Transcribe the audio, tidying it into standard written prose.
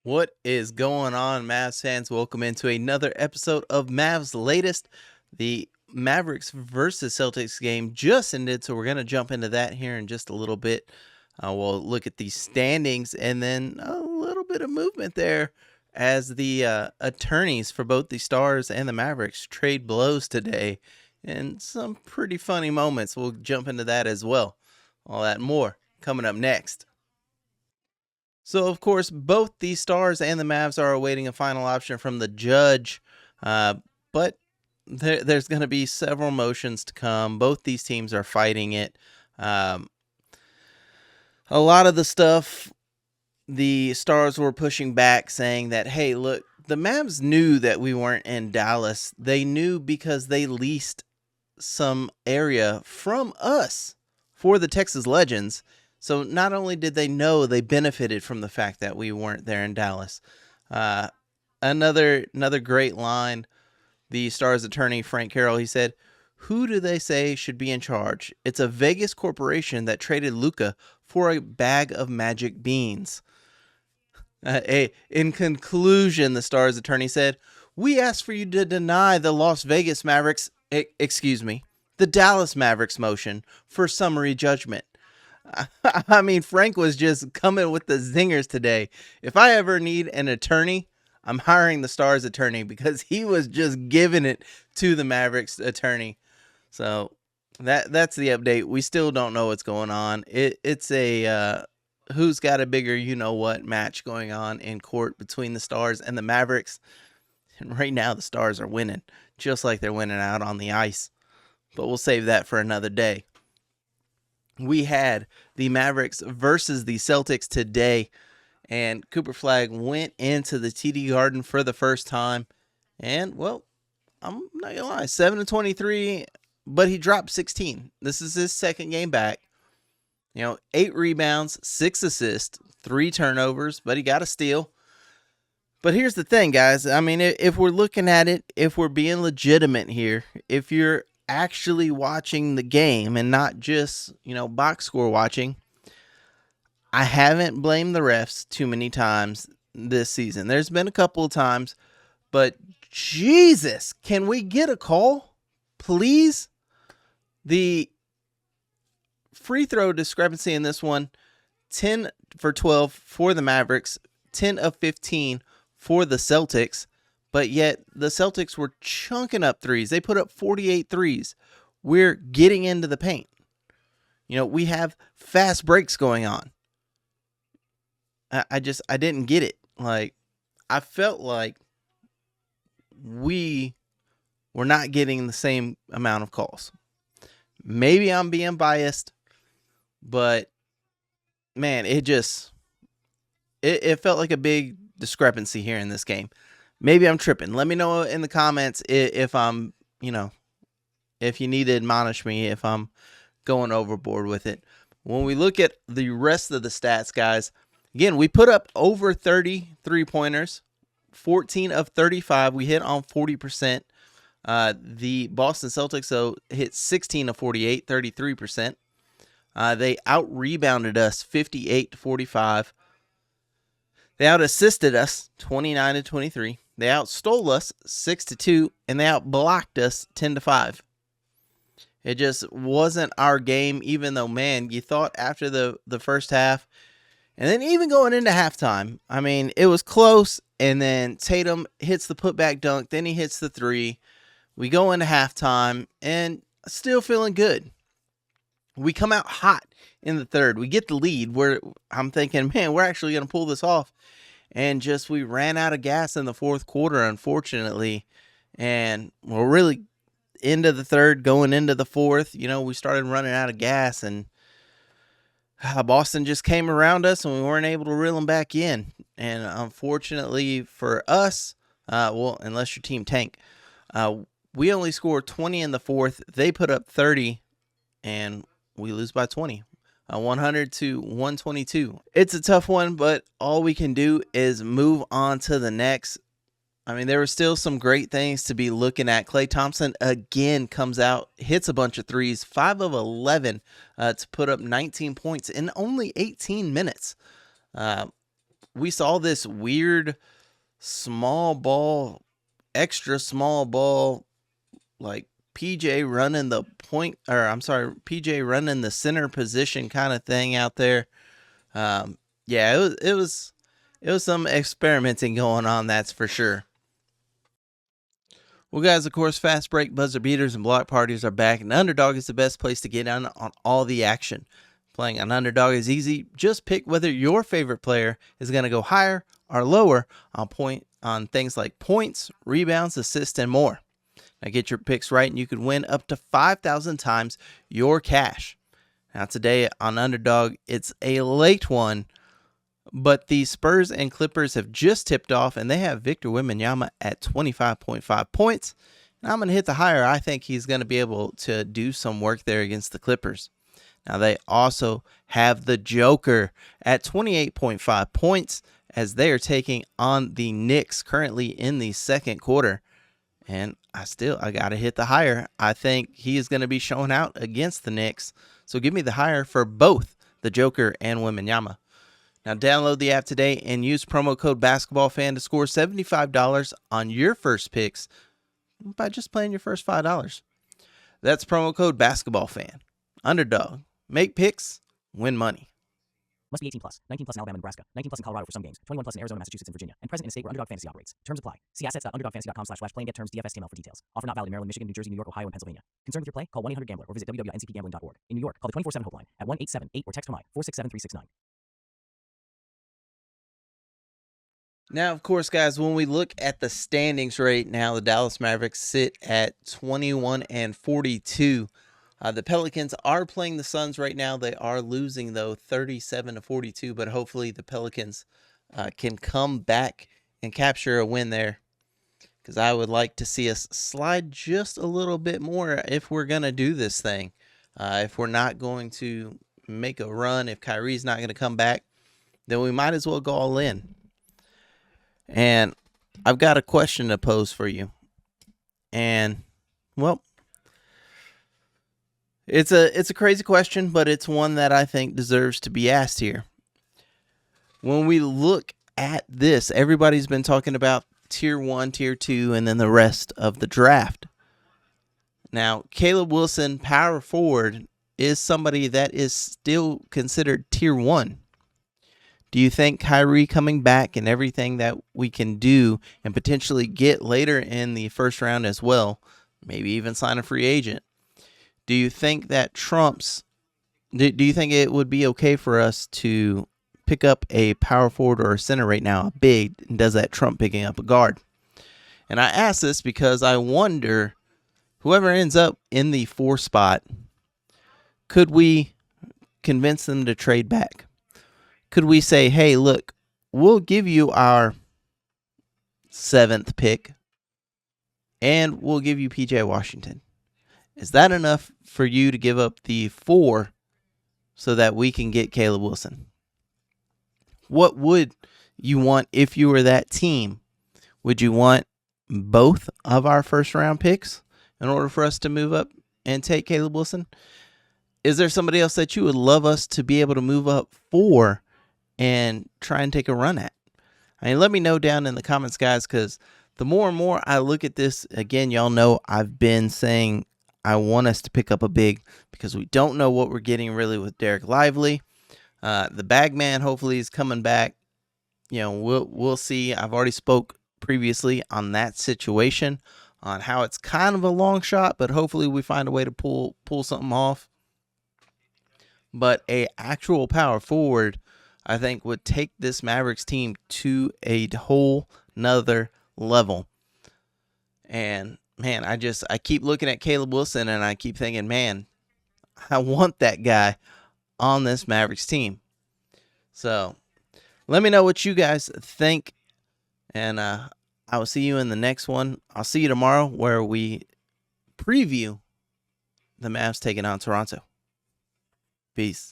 What is going on, Mavs fans? Welcome into another episode of Mavs Latest. The Mavericks versus Celtics game just ended, so we're going to jump into that here in just a little bit. We'll look at the standings and then a little bit of movement there as the attorneys for both the Stars and the Mavericks trade blows today, and some pretty funny moments. We'll jump into that as well. All that and more coming up next. So, of course, both the Stars and the Mavs are awaiting a final option from the judge, but there's going to be several motions to come. Both these teams are fighting it. A lot of the stuff the Stars were pushing back, saying that, hey, look, the Mavs knew that we weren't in Dallas. They knew because they leased some area from us for the Texas Legends. So not only did they know, they benefited from the fact that we weren't there in Dallas. Another great line. The Stars attorney, Frank Carroll, he said, "Who do they say should be in charge? It's a Vegas corporation that traded Luka for a bag of magic beans." In conclusion, the Stars attorney said, "We asked for you to deny the Las Vegas Mavericks, the Dallas Mavericks motion for summary judgment." I mean, Frank was just coming with the zingers today. If I ever need an attorney, I'm hiring the Stars attorney because he was just giving it to the Mavericks attorney. So that's the update. We still don't know what's going on. It's a who's got a bigger you-know-what match going on in court between the Stars and the Mavericks. And right now the Stars are winning, just like they're winning out on the ice. But we'll save that for another day. We had the Mavericks versus the Celtics today, and Cooper Flagg went into the TD Garden for the first time, and, well, I'm not gonna lie, 7-23, but he dropped 16. This is his second game back. 8 rebounds, 6 assists, 3 turnovers, but he got a steal. But here's the thing, guys. I mean, if we're looking at it, if we're being legitimate here, if you're actually watching the game and not just, box score watching, I haven't blamed the refs too many times this season. There's been a couple of times, but Jesus, can we get a call, please? The free throw discrepancy in this one, 10 for 12 for the Mavericks, 10 of 15 for the Celtics. But yet the Celtics were chunking up threes. They put up 48 threes. We're getting into the paint. We have fast breaks going on. I didn't get it. Like, I felt like we were not getting the same amount of calls. Maybe I'm being biased, but man, it felt like a big discrepancy here in this game. Maybe I'm tripping. Let me know in the comments if I'm, if you need to admonish me, if I'm going overboard with it. When we look at the rest of the stats, guys, again, we put up over 30 3-pointers, 14 of 35. We hit on 40%. The Boston Celtics, though, hit 16 of 48, 33%. They out-rebounded us 58-45. They out-assisted us 29-23. They outstole us 6-2, and they outblocked us 10-5. It just wasn't our game, even though, man, you thought after the first half, and then even going into halftime, I mean, it was close, and then Tatum hits the putback dunk, then he hits the three. We go into halftime, and still feeling good. We come out hot in the third. We get the lead where I'm thinking, man, we're actually going to pull this off. And we ran out of gas in the fourth quarter, unfortunately. And we're really into the third, going into the fourth. We started running out of gas, and Boston just came around us, and we weren't able to reel them back in. And unfortunately for us, unless your team tank, we only scored 20 in the fourth. They put up 30, and we lose by 20. 100-122. It's a tough one, but all we can do is move on to the next. I mean, there were still some great things to be looking at. Klay Thompson again comes out, hits a bunch of threes, 5 of 11 to put up 19 points in only 18 minutes. we saw this weird small ball, extra small ball, like PJ running the point, or I'm sorry, PJ running the center position kind of thing out there. Yeah, it was some experimenting going on, that's for sure. Well, guys, of course, fast break, buzzer beaters, and block parties are back, and Underdog is the best place to get in on all the action. Playing on Underdog is easy. Just pick whether your favorite player is going to go higher or lower on things like points, rebounds, assists, and more. Now get your picks right, and you could win up to 5,000 times your cash. Now today on Underdog, it's a late one, but the Spurs and Clippers have just tipped off, and they have Victor Wembanyama at 25.5 points. And I'm going to hit the higher. I think he's going to be able to do some work there against the Clippers. Now they also have the Joker at 28.5 points as they are taking on the Knicks currently in the second quarter. And I got to hit the higher. I think he is going to be showing out against the Knicks. So give me the higher for both the Joker and Wembanyama. Now download the app today and use promo code BasketballFan to score $75 on your first picks by just playing your first $5. That's promo code BasketballFan. Underdog. Make picks, win money. Must be 18 plus. 19 plus in Alabama and Nebraska. 19 plus in Colorado for some games. 21 plus in Arizona, Massachusetts, and Virginia. And present in a state where Underdog Fantasy operates. Terms apply. See assets.underdogfantasy.com/play and get terms DFSTML for details. Offer not valid in Maryland, Michigan, New Jersey, New York, Ohio, and Pennsylvania. Concerned with your play? Call 1-800-GAMBLER or visit www.ncpgambling.org. In New York, call the 24/7 helpline at 1-878 or text HOMI 467-369. Now, of course, guys, when we look at the standings right now, the Dallas Mavericks sit at 21-42. The Pelicans are playing the Suns right now. They are losing, though, 37-42, but hopefully the Pelicans can come back and capture a win there, because I would like to see us slide just a little bit more if we're going to do this thing. If we're not going to make a run, if Kyrie's not going to come back, then we might as well go all in. And I've got a question to pose for you. And, well, it's a crazy question, but it's one that I think deserves to be asked here. When we look at this, everybody's been talking about tier 1, tier 2, and then the rest of the draft. Now, Caleb Wilson, power forward, is somebody that is still considered tier 1. Do you think Kyrie coming back and everything that we can do and potentially get later in the first round as well, maybe even sign a free agent, do you think that trumps, do you think it would be okay for us to pick up a power forward or a center right now, a big, and does that trump picking up a guard? And I ask this because I wonder, whoever ends up in the 4 spot, could we convince them to trade back? Could we say, hey, look, we'll give you our 7th pick and we'll give you PJ Washington? Is that enough for you to give up the 4 so that we can get Caleb Wilson? What would you want if you were that team? Would you want both of our first round picks in order for us to move up and take Caleb Wilson? Is there somebody else that you would love us to be able to move up for and try and take a run at? I mean, let me know down in the comments, guys, because the more and more I look at this, again, y'all know I've been saying I want us to pick up a big because we don't know what we're getting really with Derek Lively. The bag man hopefully is coming back. You know, we'll see. I've already spoke previously on that situation, on how it's kind of a long shot, but hopefully we find a way to pull something off. But a actual power forward, I think, would take this Mavericks team to a whole nother level. And man, I keep looking at Caleb Wilson and I keep thinking, man, I want that guy on this Mavericks team. So let me know what you guys think, and I will see you in the next one. I'll see you tomorrow where we preview the Mavs taking on Toronto. Peace.